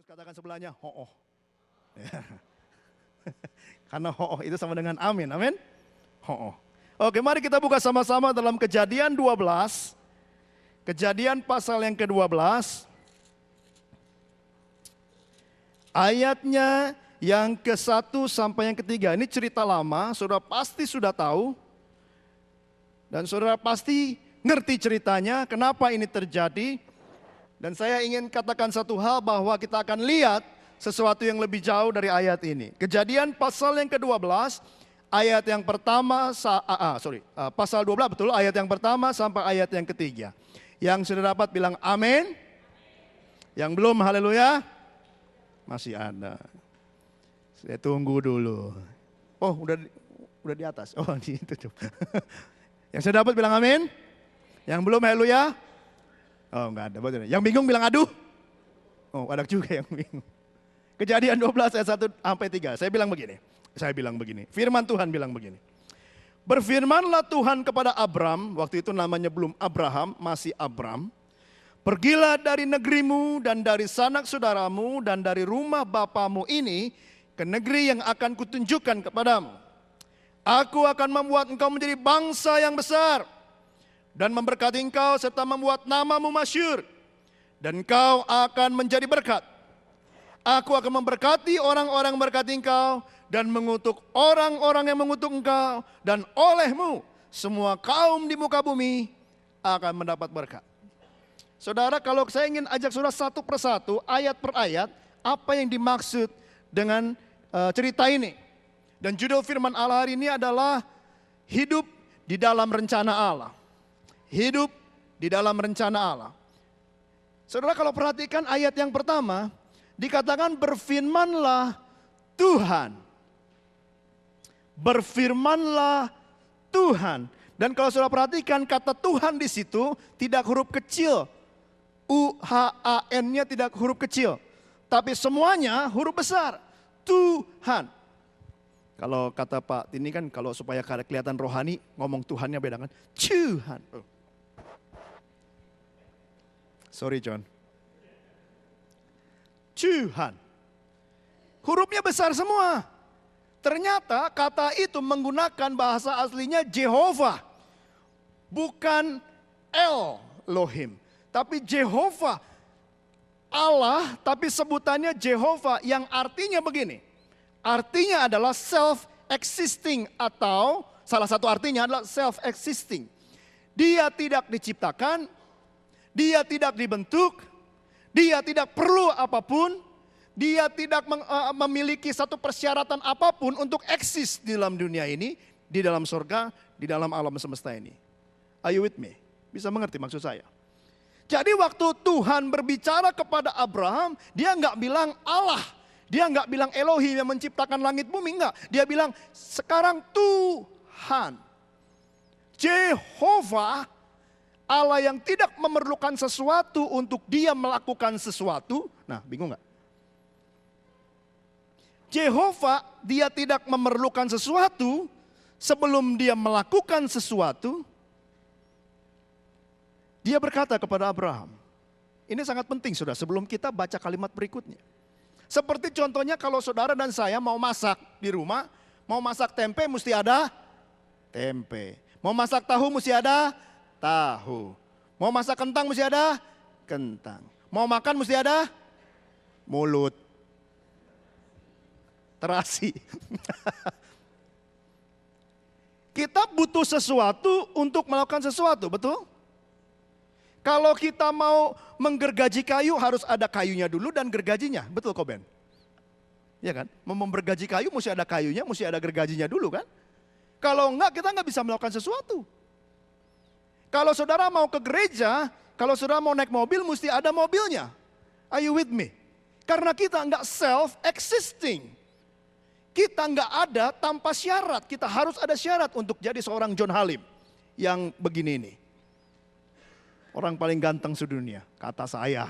katakan sebelahnya, ho-oh. Ya. Karena ho-oh itu sama dengan amin, amin. Ho-oh. Oke, mari kita buka sama-sama dalam Kejadian 12. Kejadian pasal yang ke-12. Ayatnya yang ke-1 sampai yang ke-3. Ini cerita lama, saudara pasti sudah tahu. Dan saudara pasti ngerti ceritanya, kenapa ini terjadi. Dan saya ingin katakan satu hal bahwa kita akan lihat sesuatu yang lebih jauh dari ayat ini. Kejadian pasal yang ke-12, ayat yang pertama, pasal 12 betul, ayat yang pertama sampai ayat yang ketiga. Yang sudah dapat bilang amin. Yang belum haleluya. Masih ada. Saya tunggu dulu. Oh, udah di atas. Oh, di itu. Yang sudah dapat bilang amin. Yang belum haleluya. Oh, enggak ada. Betul. Yang bingung bilang aduh. Oh, ada juga yang bingung. Kejadian 12 ayat 1 sampai 3. Saya bilang begini. Firman Tuhan bilang begini. Berfirmanlah Tuhan kepada Abram, waktu itu namanya belum Abraham, masih Abram. Pergilah dari negerimu dan dari sanak saudaramu dan dari rumah bapamu ini ke negeri yang akan kutunjukkan kepadamu. Aku akan membuat engkau menjadi bangsa yang besar dan memberkati engkau serta membuat namamu masyhur. Dan engkau akan menjadi berkat. Aku akan memberkati orang-orang yang memberkati engkau dan mengutuk orang-orang yang mengutuk engkau, dan olehmu semua kaum di muka bumi akan mendapat berkat. Saudara, kalau saya ingin ajak saudara satu persatu, ayat per ayat, apa yang dimaksud dengan cerita ini. Dan judul firman Allah hari ini adalah hidup di dalam rencana Allah. Hidup di dalam rencana Allah. Saudara, kalau perhatikan ayat yang pertama, dikatakan berfirmanlah Tuhan. Berfirmanlah Tuhan. Dan kalau saudara perhatikan kata Tuhan di situ tidak huruf kecil. U-H-A-N-nya tidak huruf kecil. Tapi semuanya huruf besar. Tuhan. Kalau kata Pak Tini kan kalau supaya kelihatan rohani ngomong Tuhannya beda kan. Tuhan. Oh. Sorry John. Tuhan. Hurufnya besar semua. Ternyata kata itu menggunakan bahasa aslinya Jehovah. Bukan Elohim. Tapi Jehovah. Allah tapi sebutannya Jehovah yang artinya begini. Artinya adalah self-existing atau salah satu artinya adalah self-existing. Dia tidak diciptakan, dia tidak dibentuk, dia tidak perlu apapun. Dia tidak memiliki satu persyaratan apapun untuk eksis di dalam dunia ini, di dalam surga, di dalam alam semesta ini. Are you with me? Bisa mengerti maksud saya? Jadi waktu Tuhan berbicara kepada Abraham, dia nggak bilang Allah. Dia nggak bilang Elohim yang menciptakan langit bumi, enggak. Dia bilang sekarang Tuhan. Jehovah, Allah yang tidak memerlukan sesuatu untuk dia melakukan sesuatu. Nah, bingung nggak? Jehovah, dia tidak memerlukan sesuatu sebelum dia melakukan sesuatu. Dia berkata kepada Abraham. Ini sangat penting saudara, sebelum kita baca kalimat berikutnya. Seperti contohnya kalau saudara dan saya mau masak di rumah, mau masak tempe mesti ada tempe. Mau masak tahu mesti ada tahu. Mau masak kentang mesti ada kentang. Mau makan mesti ada mulut. Terasi. Kita butuh sesuatu untuk melakukan sesuatu, betul? Kalau kita mau menggergaji kayu harus ada kayunya dulu dan gergajinya, betul Koben? Ya kan? Mau menggergaji kayu mesti ada kayunya, mesti ada gergajinya dulu kan? Kalau enggak kita enggak bisa melakukan sesuatu. Kalau saudara mau ke gereja, kalau saudara mau naik mobil mesti ada mobilnya. Are you with me? Karena kita enggak self-existing. Kita nggak ada tanpa syarat, kita harus ada syarat untuk jadi seorang John Halim yang begini ini. Orang paling ganteng sedunia, kata saya.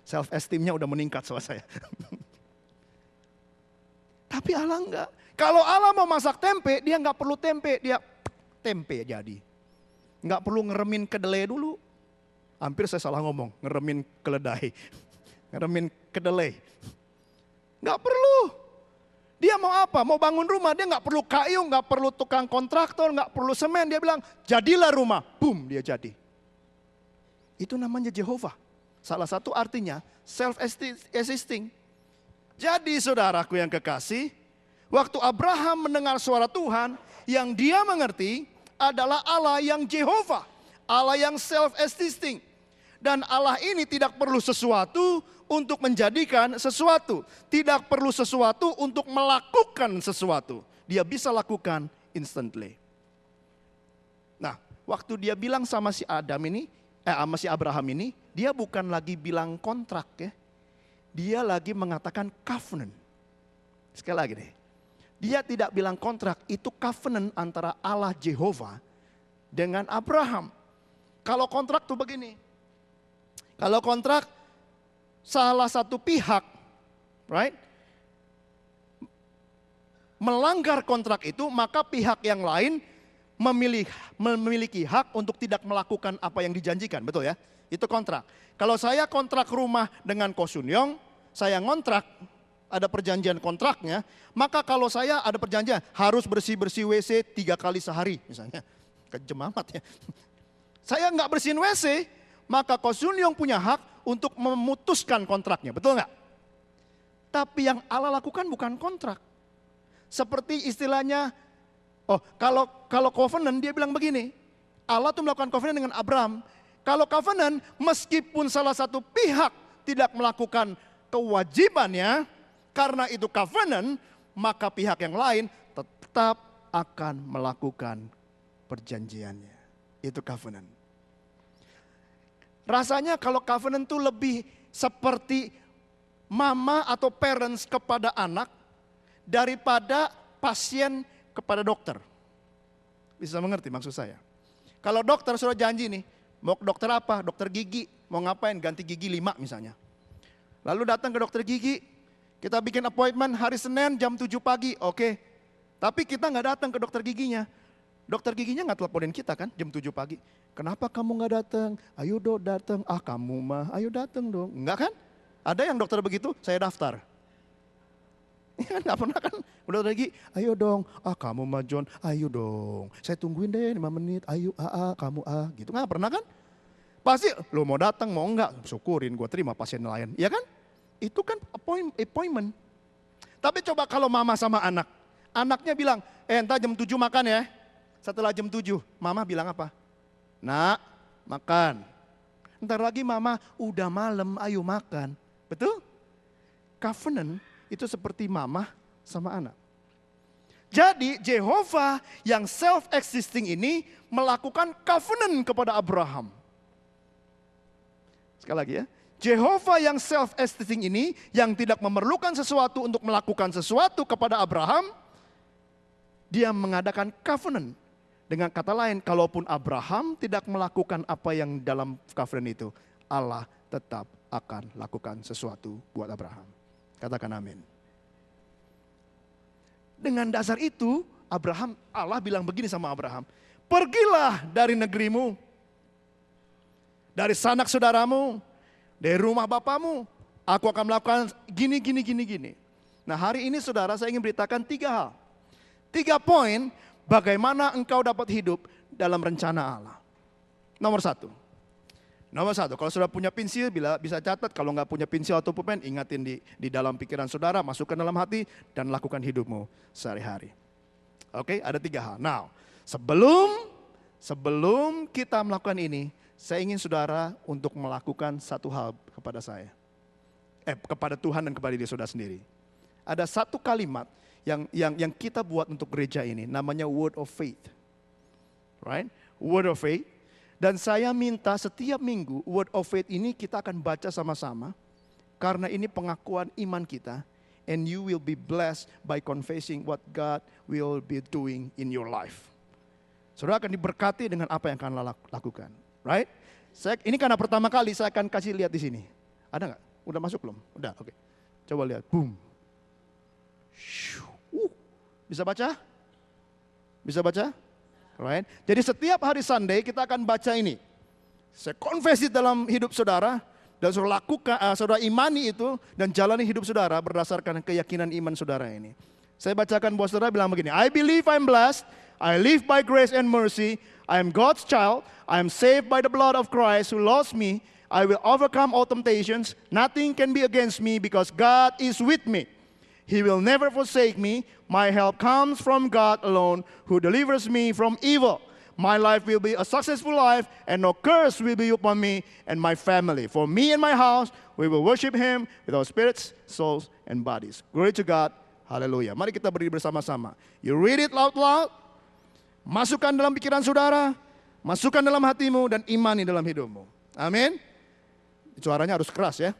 Self esteemnya udah meningkat sama saya. Tapi Allah enggak. Kalau Allah mau masak tempe, dia nggak perlu tempe, dia tempe jadi. Nggak perlu ngeremin kedelai dulu. Hampir saya salah ngomong, ngeremin keledai. Ngeremin kedelai. Nggak perlu. Dia mau apa? Mau bangun rumah, dia nggak perlu kayu, nggak perlu tukang kontraktor, nggak perlu semen. Dia bilang, jadilah rumah. Boom, dia jadi. Itu namanya Jehovah. Salah satu artinya self-existing. Jadi saudaraku yang kekasih, waktu Abraham mendengar suara Tuhan, yang dia mengerti adalah Allah yang Jehovah. Allah yang self-existing. Dan Allah ini tidak perlu sesuatu untuk menjadikan sesuatu. Tidak perlu sesuatu untuk melakukan sesuatu. Dia bisa lakukan instantly. Nah, waktu dia bilang sama si sama si Abraham ini, dia bukan lagi bilang kontrak ya. Dia lagi mengatakan covenant. Sekali lagi deh. Dia tidak bilang kontrak, itu covenant antara Allah Jehovah dengan Abraham. Kalau kontrak tuh begini. Kalau kontrak salah satu pihak, right, melanggar kontrak itu, maka pihak yang lain memiliki hak untuk tidak melakukan apa yang dijanjikan, betul ya? Itu kontrak. Kalau saya kontrak rumah dengan Ko Sun Yong, saya ngontrak, ada perjanjian kontraknya, maka kalau saya ada perjanjian harus bersih-bersih WC 3 kali sehari misalnya. Kejem amat ya. Saya nggak bersihin WC, maka Ko Sun Yong punya hak untuk memutuskan kontraknya, betul nggak? Tapi yang Allah lakukan bukan kontrak. Seperti istilahnya, kalau covenant dia bilang begini, Allah tuh melakukan covenant dengan Abraham. Kalau covenant, meskipun salah satu pihak tidak melakukan kewajibannya, karena itu covenant, maka pihak yang lain tetap akan melakukan perjanjiannya. Itu covenant. Rasanya kalau covenant itu lebih seperti mama atau parents kepada anak daripada pasien kepada dokter. Bisa mengerti maksud saya? Kalau dokter sudah janji nih, mau ke dokter apa? Dokter gigi, mau ngapain? Ganti gigi 5 misalnya. Lalu datang ke dokter gigi, kita bikin appointment hari Senin jam 7 pagi, oke. Tapi kita nggak datang ke dokter giginya. Dokter giginya nggak teleponin kita kan jam 7 pagi. Kenapa kamu nggak datang? Ayo dong datang. Ah kamu mah, ayo datang dong. Enggak kan? Ada yang dokter begitu, saya daftar. Ya kan nggak pernah kan? Udah lagi, ayo dong. Ah kamu mah John, ayo dong. Saya tungguin deh 5 menit. Ayo kamu gitu nggak pernah kan? Pasti lo mau datang mau enggak, syukurin gue terima pasien lain. Ya kan? Itu kan appointment. Tapi coba kalau mama sama anak. Anaknya bilang, entar jam 7 makan ya. Setelah jam 7, mama bilang apa? Nak, makan. Ntar lagi mama, udah malam, ayo makan. Betul? Covenant itu seperti mama sama anak. Jadi Jehovah yang self-existing ini melakukan covenant kepada Abraham. Sekali lagi ya. Jehovah yang self-existing ini yang tidak memerlukan sesuatu untuk melakukan sesuatu kepada Abraham, dia mengadakan covenant. Dengan kata lain, kalaupun Abraham tidak melakukan apa yang dalam covenant itu, Allah tetap akan lakukan sesuatu buat Abraham. Katakan amin. Dengan dasar itu, Allah bilang begini sama Abraham, pergilah dari negerimu, dari sanak saudaramu, dari rumah bapamu, aku akan melakukan gini. Nah hari ini saudara saya ingin beritakan 3 hal. 3 poin bagaimana engkau dapat hidup dalam rencana Allah. Nomor satu, kalau sudah punya pensil bisa catat, kalau nggak punya pensil atau pulpen ingatin di dalam pikiran saudara, masukkan dalam hati dan lakukan hidupmu sehari-hari. Oke, ada 3 hal. Now, sebelum kita melakukan ini, saya ingin saudara untuk melakukan satu hal kepada saya. Kepada Tuhan dan kepada diri saudara sendiri. Ada satu kalimat yang kita buat untuk gereja ini, namanya word of faith. Right? Word of faith. Dan saya minta setiap minggu word of faith ini kita akan baca sama-sama. Karena ini pengakuan iman kita. And you will be blessed by confessing what God will be doing in your life. Saudara akan diberkati dengan apa yang akan lakukan. Right? Ini karena pertama kali saya akan kasih lihat di sini. Ada nggak? Udah masuk belum? Udah, oke. Coba lihat. Boom. Bisa baca? Bisa baca? Right? Jadi setiap hari Sunday kita akan baca ini. Saya confess dalam hidup saudara Dan saudara lakukan, saudara imani itu dan jalani hidup saudara berdasarkan keyakinan iman saudara ini. Saya bacakan buat saudara bilang begini, I believe I'm blessed, I live by grace and mercy, I am God's child, I am saved by the blood of Christ who loves me, I will overcome all temptations, nothing can be against me because God is with me. He will never forsake me, my help comes from God alone who delivers me from evil. My life will be a successful life, and no curse will be upon me and my family. For me and my house, we will worship Him with our spirits, souls, and bodies. Glory to God. Haleluya. Mari kita berdiri bersama-sama. You read it loud. Masukkan dalam pikiran saudara, masukkan dalam hatimu, dan imani dalam hidupmu. Amin. Suaranya harus keras ya,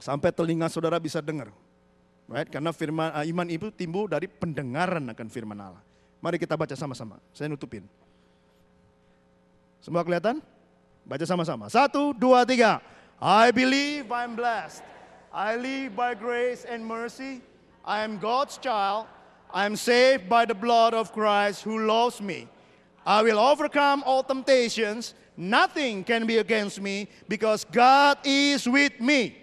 sampai telinga saudara bisa dengar. Right? Karena firman iman itu timbul dari pendengaran akan firman Allah. Mari kita baca sama-sama. Saya nutupin. Semua kelihatan? Baca sama-sama. 1, 2, 3. I believe I'm blessed. I live by grace and mercy. I am God's child. I am saved by the blood of Christ who loves me. I will overcome all temptations. Nothing can be against me because God is with me.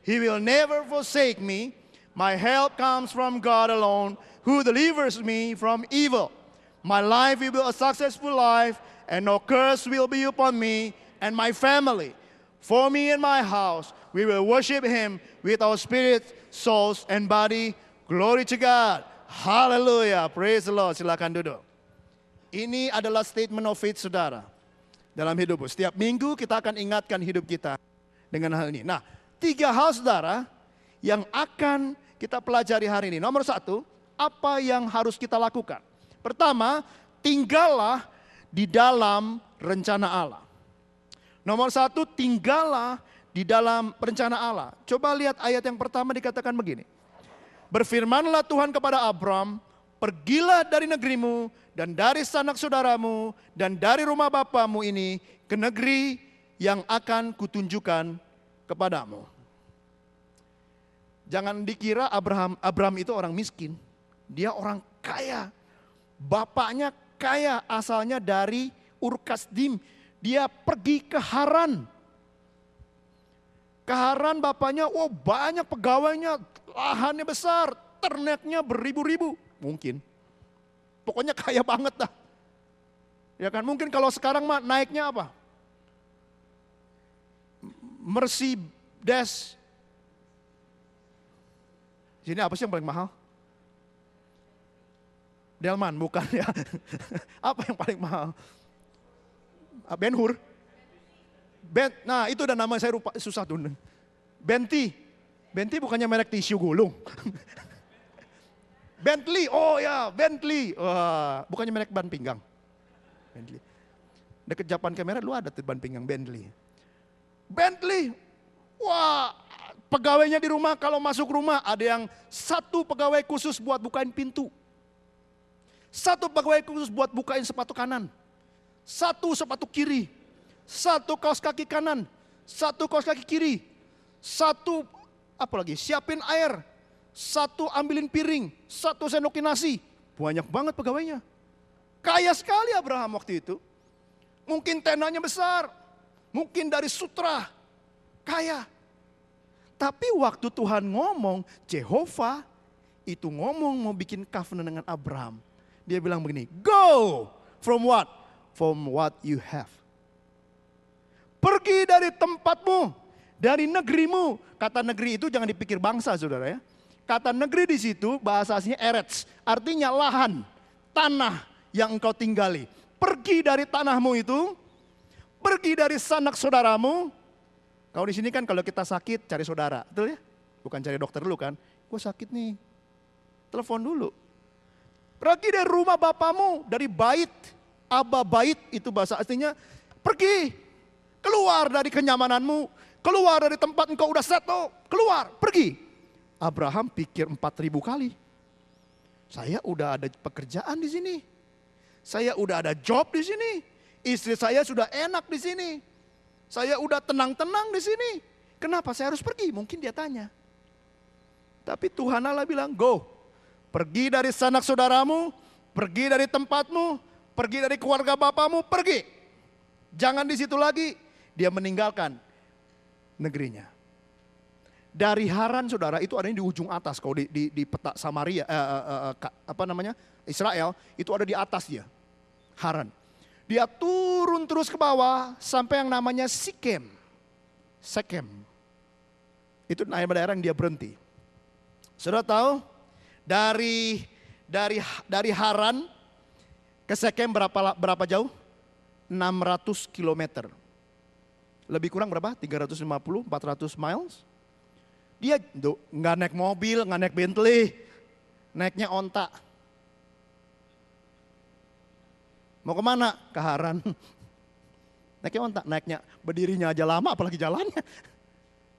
He will never forsake me. My help comes from God alone who delivers me from evil. My life will be a successful life, and no curse will be upon me and my family. For me and my house, we will worship Him with our spirit, souls, and body. Glory to God. Hallelujah. Praise the Lord. Silakan duduk. Ini adalah statement of faith saudara dalam hidupmu. Setiap minggu kita akan ingatkan hidup kita dengan hal ini. Nah, 3 hal saudara yang akan kita pelajari hari ini. Nomor 1, apa yang harus kita lakukan? Pertama, tinggallah di dalam rencana Allah. Nomor 1, tinggallah di dalam rencana Allah. Coba lihat ayat yang pertama dikatakan begini. Berfirmanlah Tuhan kepada Abram, pergilah dari negerimu dan dari sanak saudaramu dan dari rumah bapamu ini ke negeri yang akan kutunjukkan kepadamu. Jangan dikira Abraham itu orang miskin. Dia orang kaya. Bapaknya kaya, asalnya dari Ur-Kasdim. Dia pergi ke Haran. Ke Haran bapaknya, banyak pegawainya, lahannya besar, ternaknya beribu-ribu. Mungkin. Pokoknya kaya banget dah. Ya kan, mungkin kalau sekarang mah naiknya apa? Mercedes. Sini apa sih yang paling mahal? Delman, bukan ya. Apa yang paling mahal? Ben Hur. Nah itu udah nama saya susah tuh. Bentley. Bentley bukannya merek tisu gulung. Bentley, oh ya Bentley. Bukannya merek ban pinggang. Bentley. Deket Japan kamera lu ada tuh ban pinggang Bentley. Bentley. Wah, pegawainya di rumah kalau masuk rumah ada yang 1 pegawai khusus buat bukain pintu. 1 pegawai khusus buat bukain sepatu kanan. 1 sepatu kiri. 1 kaos kaki kanan. 1 kaos kaki kiri. 1 apa lagi? Siapin air. 1 ambilin piring. 1 sendokin nasi. Banyak banget pegawainya. Kaya sekali Abraham waktu itu. Mungkin tenanya besar. Mungkin dari sutra. Kaya. Tapi waktu Tuhan ngomong, Jehovah itu ngomong mau bikin covenant dengan Abraham. Dia bilang begini, go from what? From what you have. Pergi dari tempatmu, dari negerimu. Kata negeri itu jangan dipikir bangsa saudara ya. Kata negeri di situ bahasa aslinya eretz, artinya lahan, tanah yang engkau tinggali. Pergi dari tanahmu itu, pergi dari sanak saudaramu. Kalau di sini kan kalau kita sakit cari saudara, betul ya? Bukan cari dokter dulu kan? Gue sakit nih, telepon dulu. Pergi dari rumah bapamu, dari bait, aba bait itu bahasa aslinya. Pergi, keluar dari kenyamananmu, keluar dari tempat engkau udah settle, keluar, pergi. Abraham pikir 4.000 kali. Saya udah ada pekerjaan di sini, saya udah ada job di sini, istri saya sudah enak di sini. Saya udah tenang-tenang di sini. Kenapa saya harus pergi? Mungkin dia tanya. Tapi Tuhan Allah bilang, go. Pergi dari sanak saudaramu, pergi dari tempatmu, pergi dari keluarga bapamu, pergi. Jangan di situ lagi. Dia meninggalkan negerinya. Dari Haran saudara, itu adanya di ujung atas. Kalau di peta Samaria, Israel, itu ada di atas dia, Haran. Dia turun terus ke bawah sampai yang namanya Sikem. Itu daerah yang dia berhenti. Saudara tahu dari Haran ke Sikem berapa jauh? 600 kilometer. Lebih kurang berapa? 350, 400 miles. Dia nggak naik mobil, nggak naik Bentley, naiknya onta. Mau kemana? Ke Haran. Naiknya onta, naiknya berdirinya aja lama, apalagi jalannya.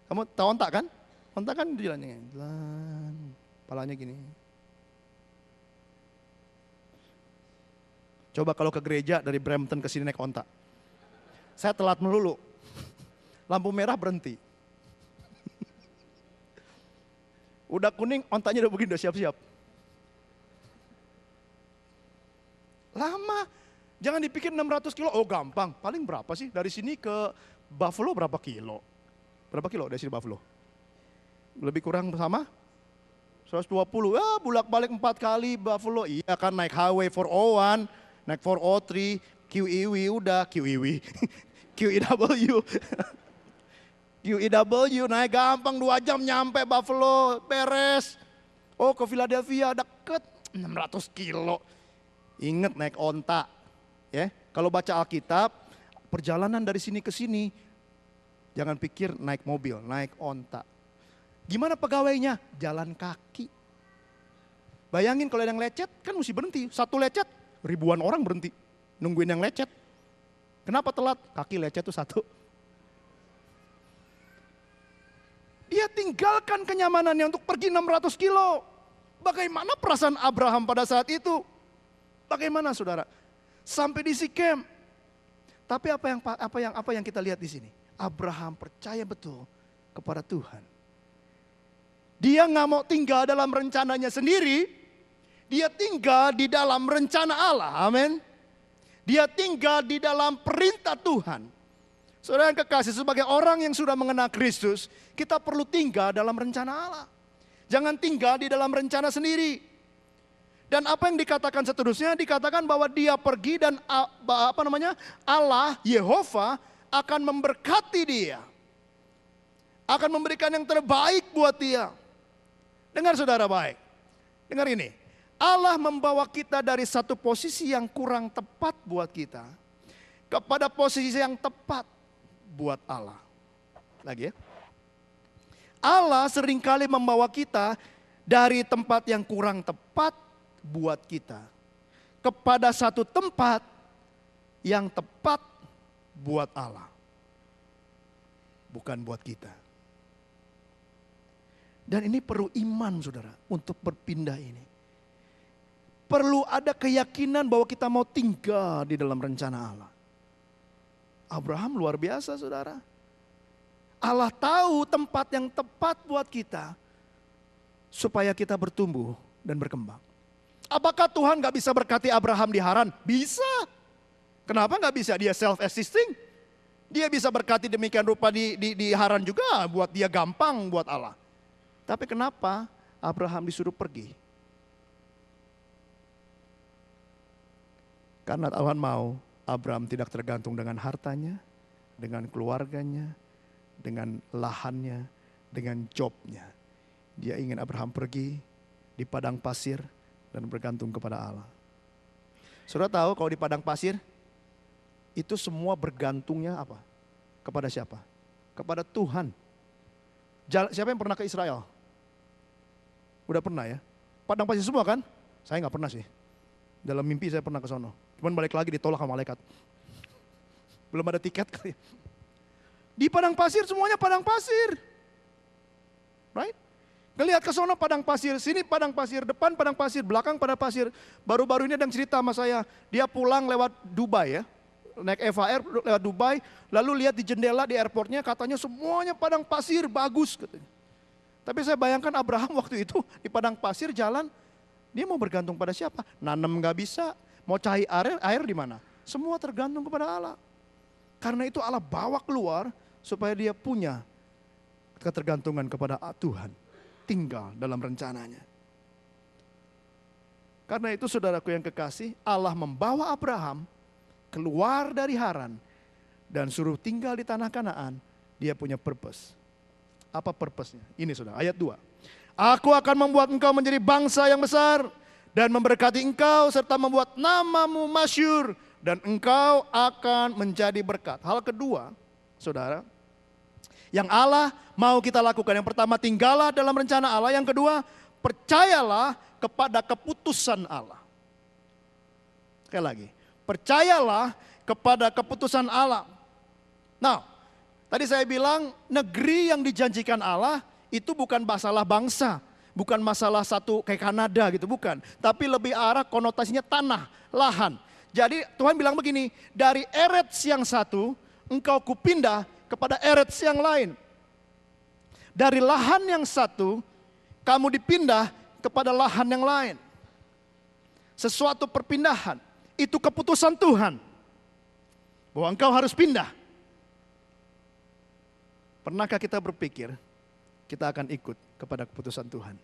Kamu tahu onta kan? Onta kan jalannya, jalan, kepalanya gini. Coba kalau ke gereja dari Brampton ke sini naik onta. Saya telat melulu. Lampu merah berhenti. Udah kuning, ontanya udah begini, udah siap-siap. Lama. Jangan dipikir 600 kilo, oh gampang. Paling berapa sih? Dari sini ke Buffalo berapa kilo? Berapa kilo dari sini Buffalo? Lebih kurang sama? 120, bulak-balik 4 kali Buffalo. Iya kan, naik highway 401, naik 403, QEW udah, QEW. QEW. QEW naik gampang 2 jam nyampe Buffalo, beres. Oh ke Philadelphia deket, 600 kilo. Ingat naik onta. Ya, kalau baca Alkitab, perjalanan dari sini ke sini, jangan pikir naik mobil, naik onta. Gimana pegawainya? Jalan kaki. Bayangin kalau ada yang lecet, kan mesti berhenti. Satu lecet, ribuan orang berhenti. Nungguin yang lecet. Kenapa telat? Kaki lecet tuh satu. Dia tinggalkan kenyamanannya untuk pergi 600 kilo. Bagaimana perasaan Abraham pada saat itu? Bagaimana saudara? Sampai di Sikem. Tapi apa yang kita lihat di sini? Abraham percaya betul kepada Tuhan. Dia nggak mau tinggal dalam rencananya sendiri. Dia tinggal di dalam rencana Allah. Amin. Dia tinggal di dalam perintah Tuhan. Saudara yang kekasih, sebagai orang yang sudah mengenal Kristus, kita perlu tinggal dalam rencana Allah. Jangan tinggal di dalam rencana sendiri. Dan apa yang dikatakan seterusnya, dikatakan bahwa dia pergi dan Allah, Yehova akan memberkati dia. Akan memberikan yang terbaik buat dia. Dengar saudara baik, dengar ini. Allah membawa kita dari satu posisi yang kurang tepat buat kita, kepada posisi yang tepat buat Allah. Lagi ya. Allah seringkali membawa kita dari tempat yang kurang tepat buat kita kepada satu tempat yang tepat buat Allah, bukan buat kita. Dan ini perlu iman saudara untuk berpindah ini. Perlu ada keyakinan bahwa kita mau tinggal di dalam rencana Allah. Abraham luar biasa saudara. Allah tahu tempat yang tepat buat kita supaya kita bertumbuh dan berkembang. Apakah Tuhan gak bisa berkati Abraham di Haran? Bisa. Kenapa gak bisa? Dia self-existing. Dia bisa berkati demikian rupa di Haran juga, buat dia gampang buat Allah. Tapi kenapa Abraham disuruh pergi? Karena Tuhan mau Abraham tidak tergantung dengan hartanya, dengan keluarganya, dengan lahannya, dengan jobnya. Dia ingin Abraham pergi di padang pasir dan bergantung kepada Allah. Saudara tahu kalau di padang pasir itu semua bergantungnya apa? Kepada siapa? Kepada Tuhan. Siapa yang pernah ke Israel? Udah pernah ya? Padang pasir semua kan? Saya nggak pernah sih. Dalam mimpi saya pernah ke sono. Cuman balik lagi ditolak sama malaikat. Belum ada tiket kali. Di padang pasir semuanya padang pasir. Right? Ngelihat ke sono padang pasir, sini padang pasir, depan padang pasir, belakang padang pasir. Baru-baru ini ada yang cerita sama saya, dia pulang lewat Dubai ya. Naik Eva Air lewat Dubai, lalu lihat di jendela di airportnya katanya semuanya padang pasir, bagus katanya. Tapi saya bayangkan Abraham waktu itu di padang pasir jalan, dia mau bergantung pada siapa? Nanam gak bisa, mau cari air di mana? Semua tergantung kepada Allah. Karena itu Allah bawa keluar supaya dia punya ketergantungan kepada Tuhan tinggal dalam rencananya. Karena itu saudaraku yang kekasih, Allah membawa Abraham keluar dari Haran dan suruh tinggal di tanah Kanaan. Dia punya purpose. Apa purpose-nya? Ini saudara, ayat 2. Aku akan membuat engkau menjadi bangsa yang besar dan memberkati engkau serta membuat namamu masyhur dan engkau akan menjadi berkat. Hal kedua, saudara, yang Allah mau kita lakukan. Yang pertama, tinggallah dalam rencana Allah. Yang kedua, percayalah kepada keputusan Allah. Sekali lagi, percayalah kepada keputusan Allah. Nah, tadi saya bilang negeri yang dijanjikan Allah itu bukan masalah bangsa, bukan masalah satu kayak Kanada gitu, bukan. Tapi lebih arah konotasinya tanah, lahan. Jadi Tuhan bilang begini, dari Eretz yang satu engkau kupindah kepada Eretz yang lain. Dari lahan yang satu kamu dipindah kepada lahan yang lain. Sesuatu perpindahan, itu keputusan Tuhan. Bahwa engkau harus pindah. Pernahkah kita berpikir kita akan ikut kepada keputusan Tuhan?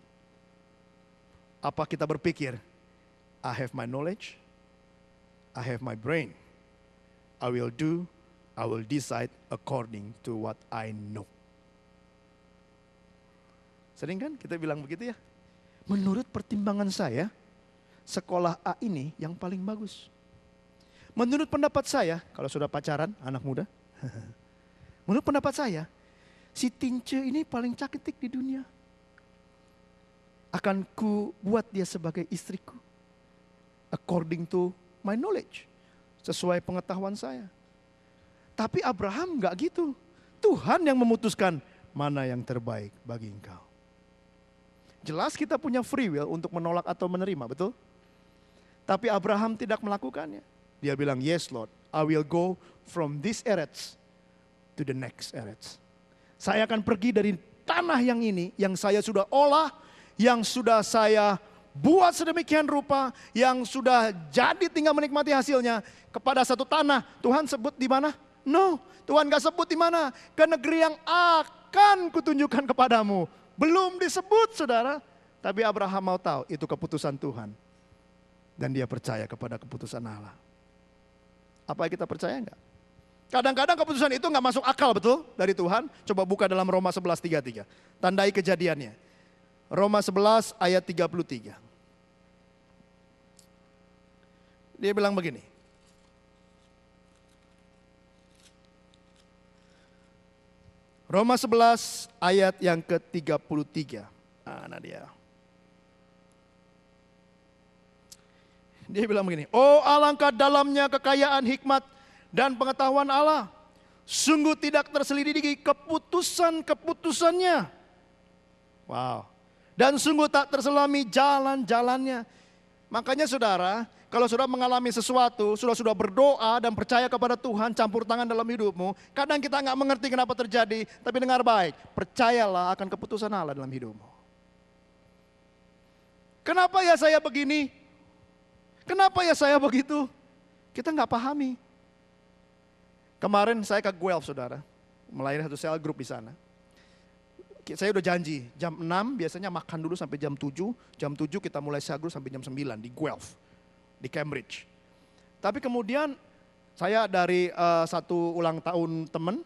Apa kita berpikir, I have my knowledge, I have my brain, I will decide according to what I know. Sering kan kita bilang begitu ya? Menurut pertimbangan saya, sekolah A ini yang paling bagus. Menurut pendapat saya, kalau sudah pacaran, anak muda. Menurut pendapat saya, si Tince ini paling cantik di dunia. Akan ku buat dia sebagai istriku. According to my knowledge. Sesuai pengetahuan saya. Tapi Abraham enggak gitu. Tuhan yang memutuskan mana yang terbaik bagi engkau. Jelas kita punya free will untuk menolak atau menerima, betul? Tapi Abraham tidak melakukannya. Dia bilang, yes Lord, I will go from this Eretz to the next Eretz. Saya akan pergi dari tanah yang ini, yang saya sudah olah, yang sudah saya buat sedemikian rupa, yang sudah jadi tinggal menikmati hasilnya, kepada satu tanah. Tuhan sebut di mana? No, Tuhan gak sebut di mana. Ke negeri yang akan kutunjukkan kepadamu. Belum disebut saudara, tapi Abraham mau tahu itu keputusan Tuhan. Dan dia percaya kepada keputusan Allah. Apa kita percaya enggak? Kadang-kadang keputusan itu enggak masuk akal, betul? Dari Tuhan. Coba buka dalam Roma 11:33. Tandai kejadiannya. Roma 11 ayat 33. Dia bilang begini. Roma 11 ayat yang ke-33. Nah dia. Dia bilang begini, oh alangkah dalamnya kekayaan hikmat dan pengetahuan Allah. Sungguh tidak terselidiki keputusan-keputusannya. Wow. Dan sungguh tak terselami jalan-jalannya. Makanya saudara, kalau sudah mengalami sesuatu, sudah berdoa dan percaya kepada Tuhan, campur tangan dalam hidupmu. Kadang kita nggak mengerti kenapa terjadi, tapi dengar baik, percayalah akan keputusan Allah dalam hidupmu. Kenapa ya saya begini? Kenapa ya saya begitu? Kita nggak pahami. Kemarin saya ke Guelph saudara, melayani satu cell group di sana. Saya udah janji, jam 6 biasanya makan dulu sampai jam 7. Jam 7 kita mulai cell group sampai jam 9 di Guelph. Di Cambridge. Tapi kemudian saya dari satu ulang tahun teman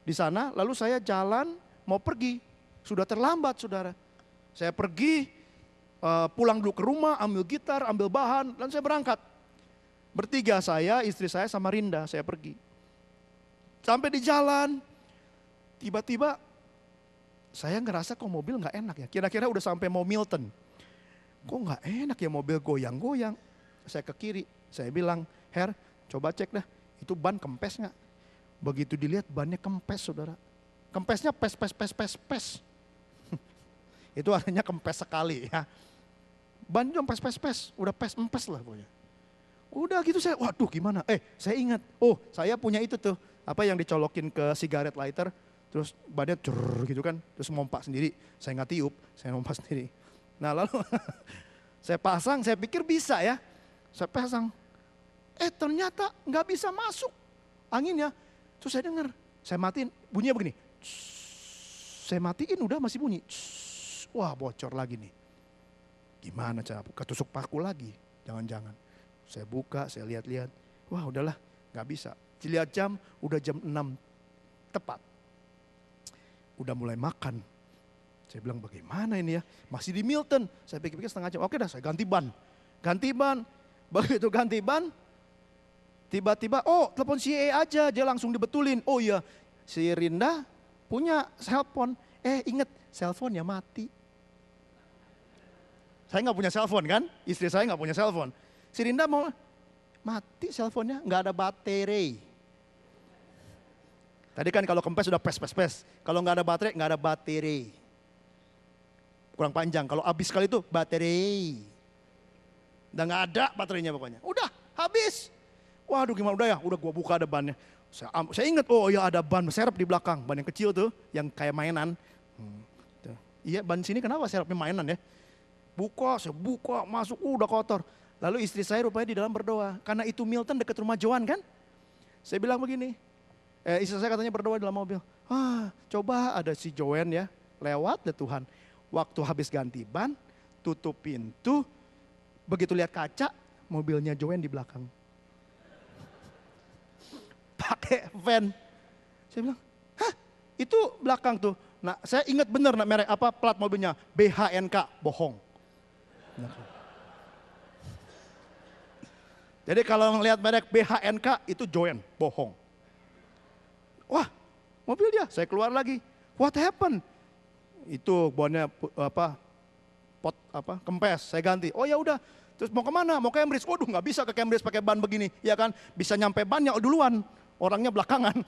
di sana, lalu saya jalan mau pergi, sudah terlambat saudara. Saya pergi, pulang dulu ke rumah, ambil gitar, ambil bahan, dan saya berangkat. Bertiga saya, istri saya sama Rinda, saya pergi. Sampai di jalan, tiba-tiba saya ngerasa kok mobil gak enak ya, kira-kira udah sampai mau Milton. Kok gak enak ya mobil goyang-goyang. Saya ke kiri, saya bilang, Her, coba cek dah, itu ban kempes gak? Begitu dilihat bannya kempes saudara. Kempesnya pes. Itu artinya kempes sekali ya. Ban juga pes, udah empes lah pokoknya. Udah gitu saya, waduh gimana? Saya ingat, saya punya itu tuh, apa yang dicolokin ke cigarette lighter, terus bannya gitu kan, terus ngompak sendiri. Saya nggak tiup, saya ngompak sendiri. Nah lalu saya pasang, saya pikir bisa ya. Saya pasang, ternyata nggak bisa masuk anginnya. Terus saya dengar, saya matiin, bunyinya begini. Saya matiin udah masih bunyi. Wah bocor lagi nih. Gimana cara? Ketusuk paku lagi. Jangan-jangan. Saya buka, saya lihat-lihat. Wah udahlah, gak bisa. Lihat jam, udah jam 6 tepat. Udah mulai makan. Saya bilang bagaimana ini ya? Masih di Milton. Saya pikir-pikir setengah jam. Oke dah, saya ganti ban. Ganti ban. Begitu ganti ban, tiba-tiba, oh telepon CA aja. Dia langsung dibetulin. Oh iya, si Rinda punya cellphone. Inget, cellphone-nya mati. Saya nggak punya cellphone kan? Istri saya nggak punya cellphone. Si Rinda mau mati cellphone-nya, nggak ada baterai. Tadi kan kalau kempes sudah pes. Kalau nggak ada baterai, nggak ada baterai. Kurang panjang. Kalau habis sekali itu baterai. Udah nggak ada baterainya pokoknya. Udah habis. Waduh gimana udah ya? Udah gua buka ada bannya. Saya ingat, oh ya ada ban serep di belakang. Ban yang kecil tuh, yang kayak mainan. Iya ban sini kenapa serepnya mainan ya? Saya buka, masuk, udah kotor. Lalu istri saya rupanya di dalam berdoa. Karena itu Milton dekat rumah Joan kan? Saya bilang begini, istri saya katanya berdoa di dalam mobil. Coba ada si Joan ya, lewat deh Tuhan. Waktu habis ganti ban, tutup pintu, begitu lihat kaca, mobilnya Joan di belakang. Pakai van. Saya bilang, hah itu belakang tuh. Nah saya ingat bener merek apa plat mobilnya, BHNK, bohong. Jadi kalau ngelihat merek BHNK itu Joan, bohong. Wah, mobil dia, saya keluar lagi. What happened? Itu bonnya kempes, saya ganti. Oh ya udah, terus mau kemana? Mau ke Cambridge? Waduh, nggak bisa ke Cambridge pakai ban begini, ya kan? Bisa nyampe bannya duluan, orangnya belakangan.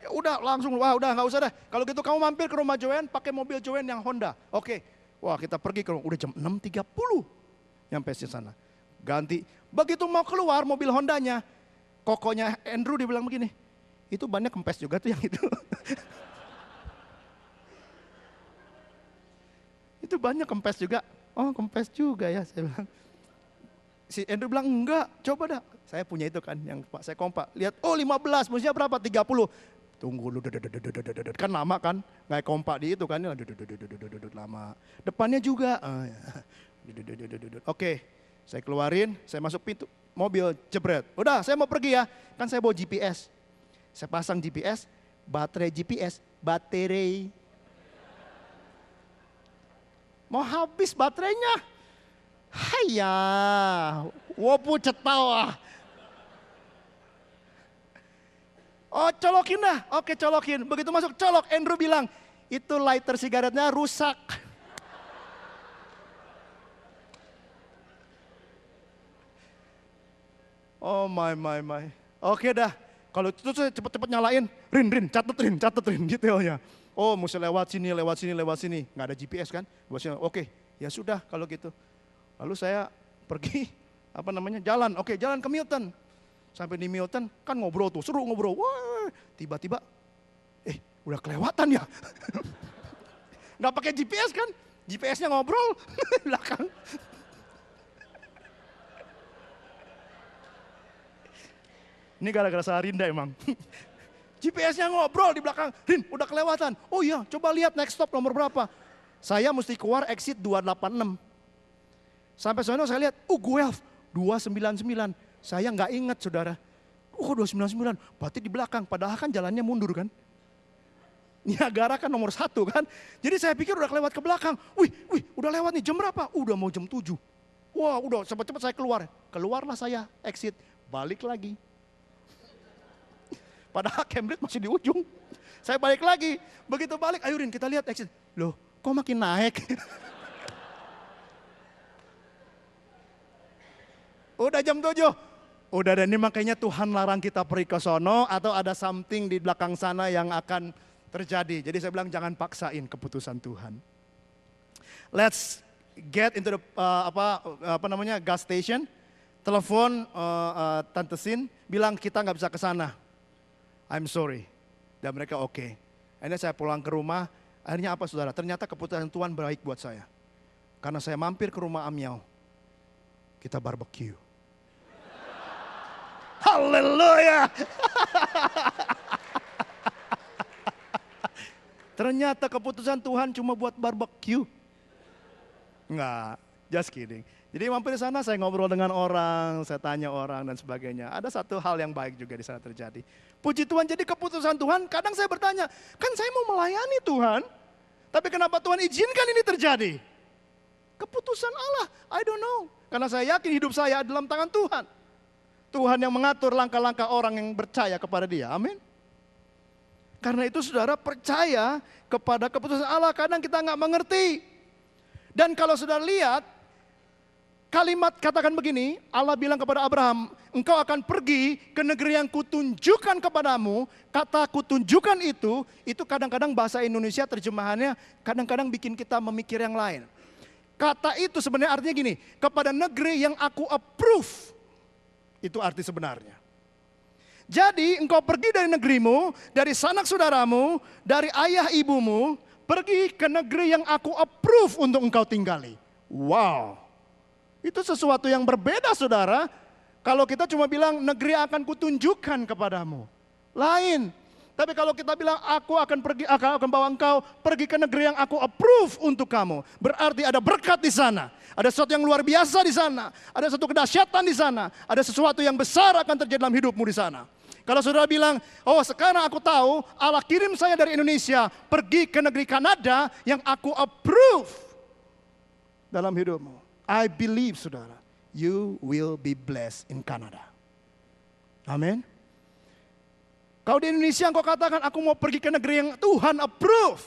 Ya udah langsung, wah udah nggak usah deh. Kalau gitu kamu mampir ke rumah Joan, pakai mobil Joan yang Honda. Oke. Wah kita pergi ke rumah, udah jam 6.30 nyampe di sana. Ganti, begitu mau keluar mobil Hondanya, kokonya Andrew dibilang begini, itu bannya kempes juga tuh yang itu. Itu bannya kempes juga. Oh kempes juga ya, saya bilang. Si Andrew bilang enggak, coba dah. Saya punya itu kan, yang saya kompak. Lihat, oh 15, mestinya berapa? 30. Tunggu lu, kan lama kan, nggak kompak di itu kan, lama. Depannya juga, oke, saya keluarin, saya masuk pintu, mobil jebret. Udah, saya mau pergi ya, kan saya bawa GPS. Saya pasang GPS, baterai. Mau habis baterainya. Haiya, wopu cetawa. Oh colokin dah, oke colokin. Begitu masuk colok, Andrew bilang, itu lighter sigaretnya rusak. Oh my. Oke dah, kalau itu saya cepet-cepet nyalain. Rin, catet Rin detailnya. Oh mesti lewat sini. Nggak ada GPS kan? Oke, ya sudah kalau gitu. Lalu saya pergi, jalan. Oke, jalan ke Milton. Sampai di Milton kan ngobrol tuh, seru ngobrol. Wah, tiba-tiba, udah kelewatan ya. Nggak pakai GPS kan? GPS-nya ngobrol belakang. Ini gara-gara Sarinda emang. GPS-nya ngobrol di belakang. Rin, udah kelewatan. Oh iya, coba lihat next stop nomor berapa. Saya mesti keluar exit 286. Sampai sana saya lihat, Guelph 299. Saya nggak ingat saudara. 299, berarti di belakang. Padahal kan jalannya mundur kan. Niagara kan nomor 1 kan. Jadi saya pikir udah lewat ke belakang. Wih, udah lewat nih, jam berapa? Udah mau jam 7. Wah udah cepat-cepat saya keluar. Keluarlah saya, exit, balik lagi. Padahal Cambridge masih di ujung. Saya balik lagi. Begitu balik, ayo Rin kita lihat exit. Loh kok makin naik? Udah jam 7. Udah dan ini makanya Tuhan larang kita pergi ke sono atau ada something di belakang sana yang akan terjadi. Jadi saya bilang jangan paksain keputusan Tuhan. Let's get into the gas station. Telepon Tante Sin bilang kita nggak bisa ke sana. I'm sorry. Dan mereka oke. Akhirnya saya pulang ke rumah. Akhirnya apa saudara? Ternyata keputusan Tuhan baik buat saya. Karena saya mampir ke rumah Amyau. Kita barbecue. Haleluya. Ternyata keputusan Tuhan cuma buat barbecue. Enggak, just kidding. Jadi mampir di sana, saya ngobrol dengan orang, saya tanya orang dan sebagainya. Ada satu hal yang baik juga di sana terjadi. Puji Tuhan, jadi keputusan Tuhan, kadang saya bertanya, kan saya mau melayani Tuhan, tapi kenapa Tuhan izinkan ini terjadi? Keputusan Allah, I don't know. Karena saya yakin hidup saya dalam tangan Tuhan. Tuhan yang mengatur langkah-langkah orang yang percaya kepada Dia, amin. Karena itu saudara percaya kepada keputusan Allah, kadang kita nggak mengerti. Dan kalau saudara lihat, kalimat katakan begini, Allah bilang kepada Abraham, engkau akan pergi ke negeri yang kutunjukkan kepadamu. Kata kutunjukkan itu kadang-kadang bahasa Indonesia terjemahannya kadang-kadang bikin kita memikir yang lain. Kata itu sebenarnya artinya gini, kepada negeri yang aku approve. Itu arti sebenarnya. Jadi engkau pergi dari negerimu, dari sanak saudaramu, dari ayah ibumu, pergi ke negeri yang aku approve untuk engkau tinggali. Wow. Itu sesuatu yang berbeda saudara. Kalau kita cuma bilang negeri akan kutunjukkan kepadamu. Lain. Tapi kalau kita bilang aku akan bawa engkau pergi ke negeri yang aku approve untuk kamu. Berarti ada berkat di sana. Ada sesuatu yang luar biasa di sana. Ada sesuatu kedahsyatan di sana. Ada sesuatu yang besar akan terjadi dalam hidupmu di sana. Kalau saudara bilang, oh sekarang aku tahu Allah kirim saya dari Indonesia pergi ke negeri Kanada yang aku approve dalam hidupmu. I believe saudara, you will be blessed in Canada. Amin. Kalau di Indonesia engkau katakan aku mau pergi ke negeri yang Tuhan approve.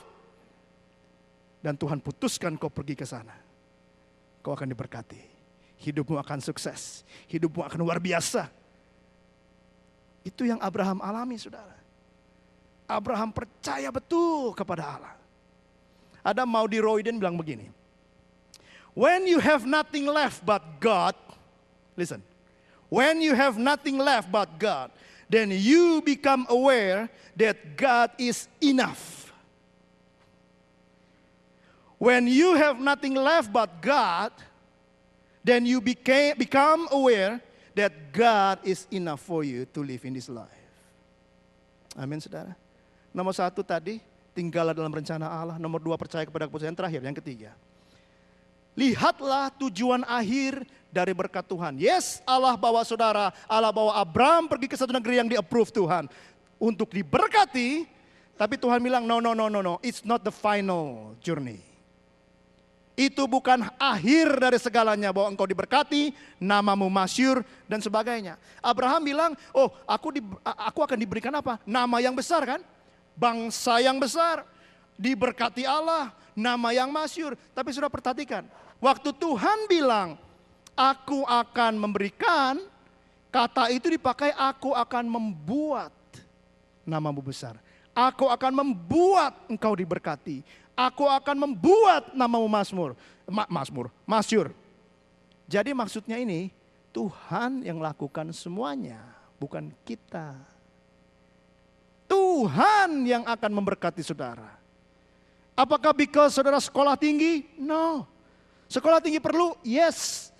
Dan Tuhan putuskan kau pergi ke sana. Kau akan diberkati. Hidupmu akan sukses. Hidupmu akan luar biasa. Itu yang Abraham alami saudara. Abraham percaya betul kepada Allah. Ada Maudie Royden bilang begini. When you have nothing left but God, listen. When you have nothing left but God, then you become aware that God is enough. When you have nothing left but God, then you become aware that God is enough for you to live in this life. Amin saudara. Nomor 1 tadi, tinggallah dalam rencana Allah. Nomor 2, percaya kepada keputusan. Yang terakhir, yang ketiga. Lihatlah tujuan akhir dari berkat Tuhan. Yes, Allah bawa saudara, Allah bawa Abraham pergi ke satu negeri yang di-approve Tuhan. Untuk diberkati, tapi Tuhan bilang, no, it's not the final journey. Itu bukan akhir dari segalanya, bahwa engkau diberkati, namamu masyhur dan sebagainya. Abraham bilang, oh aku akan diberikan apa? Nama yang besar kan? Bangsa yang besar, diberkati Allah, nama yang masyhur. Tapi sudah perhatikan, waktu Tuhan bilang, aku akan memberikan, kata itu dipakai aku akan membuat namamu besar. Aku akan membuat engkau diberkati. Aku akan membuat namamu masyhur. Jadi maksudnya ini, Tuhan yang lakukan semuanya, bukan kita. Tuhan yang akan memberkati saudara. Apakah because saudara sekolah tinggi? No. Sekolah tinggi perlu? Yes.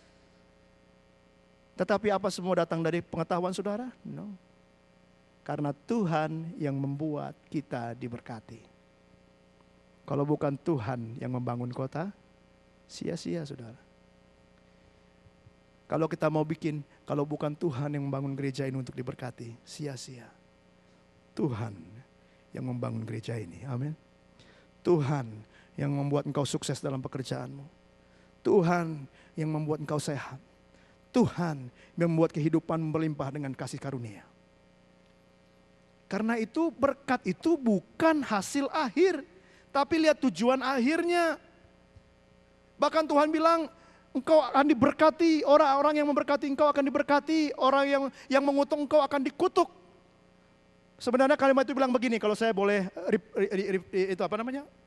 Tetapi apa semua datang dari pengetahuan saudara? No. Karena Tuhan yang membuat kita diberkati. Kalau bukan Tuhan yang membangun kota, sia-sia saudara. Kalau kita mau bikin, kalau bukan Tuhan yang membangun gereja ini untuk diberkati, sia-sia. Tuhan yang membangun gereja ini, amin. Tuhan yang membuat engkau sukses dalam pekerjaanmu. Tuhan yang membuat engkau sehat. Tuhan yang membuat kehidupan berlimpah dengan kasih karunia. Karena itu berkat itu bukan hasil akhir, tapi lihat tujuan akhirnya. Bahkan Tuhan bilang, engkau akan diberkati, orang-orang yang memberkati engkau akan diberkati, orang yang mengutuk engkau akan dikutuk. Sebenarnya kalimat itu bilang begini, kalau saya boleh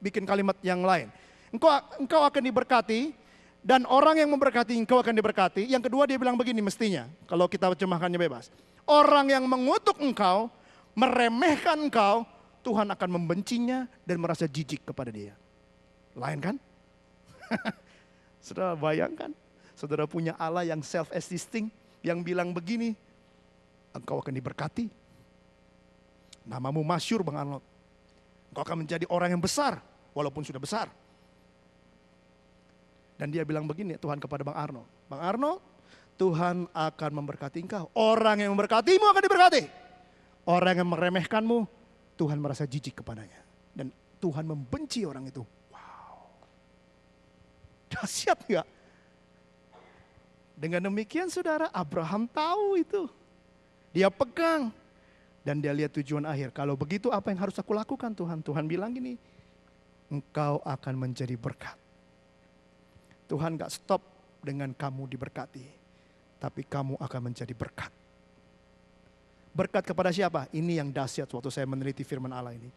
bikin kalimat yang lain. Engkau akan diberkati, dan orang yang memberkati engkau akan diberkati. Yang kedua dia bilang begini mestinya, kalau kita terjemahkannya bebas. Orang yang mengutuk engkau, meremehkan engkau, Tuhan akan membencinya dan merasa jijik kepada dia. Lain kan? Saudara bayangkan, saudara punya Allah yang self-existing, yang bilang begini, engkau akan diberkati. Namamu masyhur Bang Arnold. Kau akan menjadi orang yang besar, walaupun sudah besar. Dan dia bilang begini Tuhan kepada Bang Arno. Bang Arno, Tuhan akan memberkati engkau. Orang yang memberkatimu akan diberkati. Orang yang meremehkanmu, Tuhan merasa jijik kepadanya. Dan Tuhan membenci orang itu. Wow. Dahsyat enggak? Dengan demikian saudara, Abraham tahu itu. Dia pegang. Dan dia lihat tujuan akhir. Kalau begitu apa yang harus aku lakukan Tuhan? Tuhan bilang gini, engkau akan menjadi berkat. Tuhan gak stop dengan kamu diberkati. Tapi kamu akan menjadi berkat. Berkat kepada siapa? Ini yang dahsyat waktu saya meneliti firman Allah ini.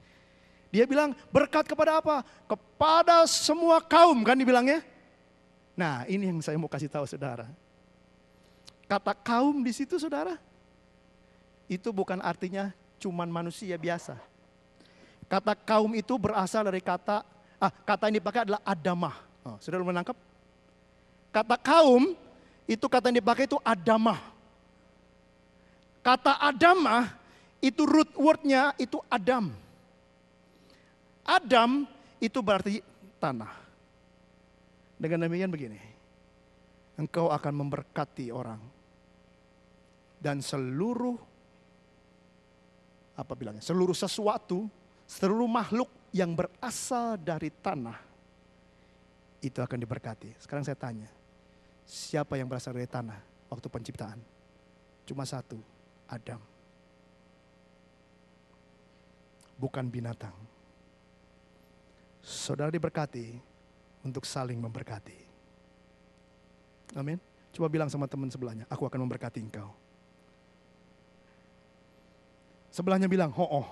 Dia bilang berkat kepada apa? Kepada semua kaum kan dibilangnya. Nah ini yang saya mau kasih tahu saudara. Kata kaum di situ saudara. Itu bukan artinya cuman manusia biasa. Kata kaum itu berasal dari kata yang dipakai adalah adamah. Saudara menangkap? Kata kaum itu kata yang dipakai itu adamah. Kata adamah itu root wordnya itu Adam. Adam itu berarti tanah. Dengan demikian begini, engkau akan memberkati orang. Dan seluruh seluruh sesuatu, seluruh makhluk yang berasal dari tanah, itu akan diberkati. Sekarang saya tanya, siapa yang berasal dari tanah waktu penciptaan? Cuma satu, Adam. Bukan binatang. Saudara diberkati untuk saling memberkati. Amin. Coba bilang sama teman sebelahnya, aku akan memberkati engkau. Sebelahnya bilang, ho-oh.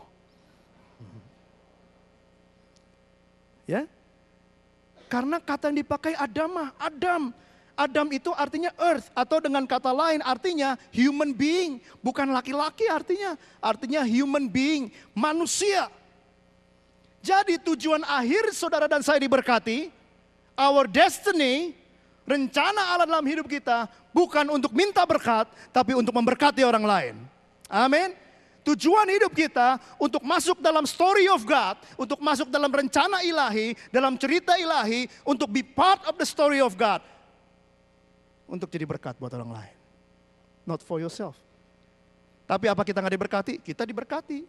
Ya. Karena kata yang dipakai adamah, Adam. Adam itu artinya earth, atau dengan kata lain artinya human being. Bukan laki-laki artinya. Artinya human being, manusia. Jadi tujuan akhir saudara dan saya diberkati, our destiny, rencana Allah dalam hidup kita, bukan untuk minta berkat, tapi untuk memberkati orang lain. Amin. Tujuan hidup kita untuk masuk dalam story of God, untuk masuk dalam rencana ilahi, dalam cerita ilahi, untuk be part of the story of God. Untuk jadi berkat buat orang lain. Not for yourself. Tapi apa kita nggak diberkati? Kita diberkati.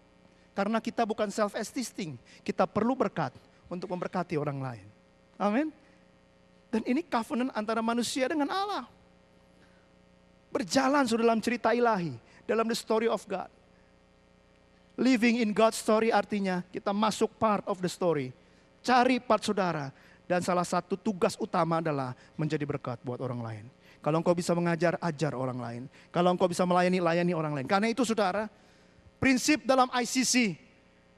Karena kita bukan self-existing. Kita perlu berkat untuk memberkati orang lain. Amin. Dan ini covenant antara manusia dengan Allah. Berjalan sudah dalam cerita ilahi, dalam the story of God. Living in God's story artinya kita masuk part of the story. Cari part saudara. Dan salah satu tugas utama adalah menjadi berkat buat orang lain. Kalau engkau bisa mengajar, ajar orang lain. Kalau engkau bisa melayani, layani orang lain. Karena itu saudara, prinsip dalam ICC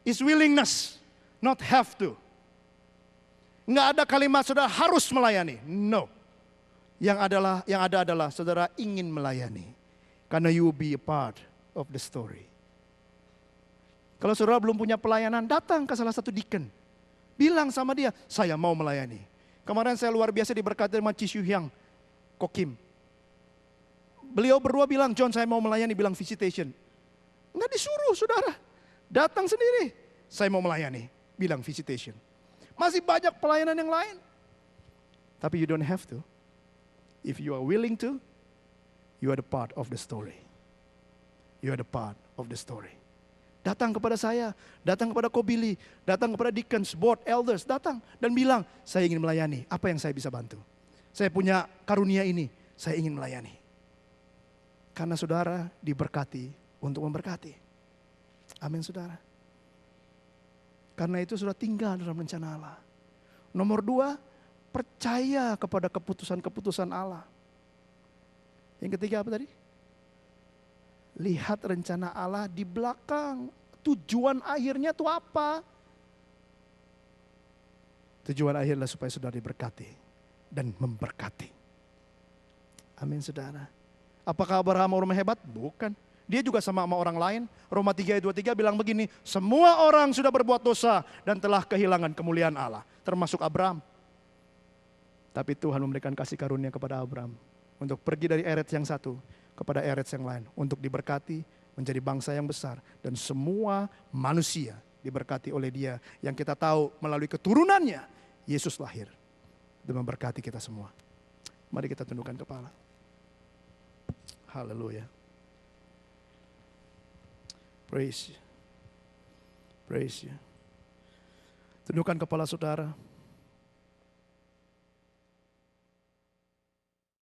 is willingness, not have to. Nggak ada kalimat saudara harus melayani. No. Yang ada adalah saudara ingin melayani. Karena you will be a part of the story. Kalau saudara belum punya pelayanan, datang ke salah satu deacon. Bilang sama dia, saya mau melayani. Kemarin saya luar biasa diberkati sama Ci Hyang Kokim. Beliau berdua bilang, John saya mau melayani, bilang visitation. Enggak disuruh saudara, datang sendiri. Saya mau melayani, bilang visitation. Masih banyak pelayanan yang lain. Tapi you don't have to. If you are willing to, you are the part of the story. You are the part of the story. Datang kepada saya, datang kepada Kobili, datang kepada deacons, board, elders, datang dan bilang, saya ingin melayani, apa yang saya bisa bantu? Saya punya karunia ini, saya ingin melayani. Karena saudara diberkati untuk memberkati. Amin saudara. Karena itu sudah tinggal dalam rencana Allah. Nomor 2, percaya kepada keputusan-keputusan Allah. Yang ketiga apa tadi? Lihat rencana Allah di belakang. Tujuan akhirnya itu apa? Tujuan akhirnya supaya saudara diberkati dan memberkati. Amin saudara. Apakah Abraham orang hebat? Bukan. Dia juga sama orang lain. Roma 3 ayat 23 bilang begini, semua orang sudah berbuat dosa dan telah kehilangan kemuliaan Allah. Termasuk Abraham. Tapi Tuhan memberikan kasih karunia kepada Abraham. Untuk pergi dari eret yang satu kepada eret yang lain. Untuk diberkati, menjadi bangsa yang besar. Dan semua manusia diberkati oleh Dia. Yang kita tahu melalui keturunannya, Yesus lahir dan memberkati kita semua. Mari kita tundukkan kepala. Haleluya. Praise you. Praise you. Tundukkan kepala saudara.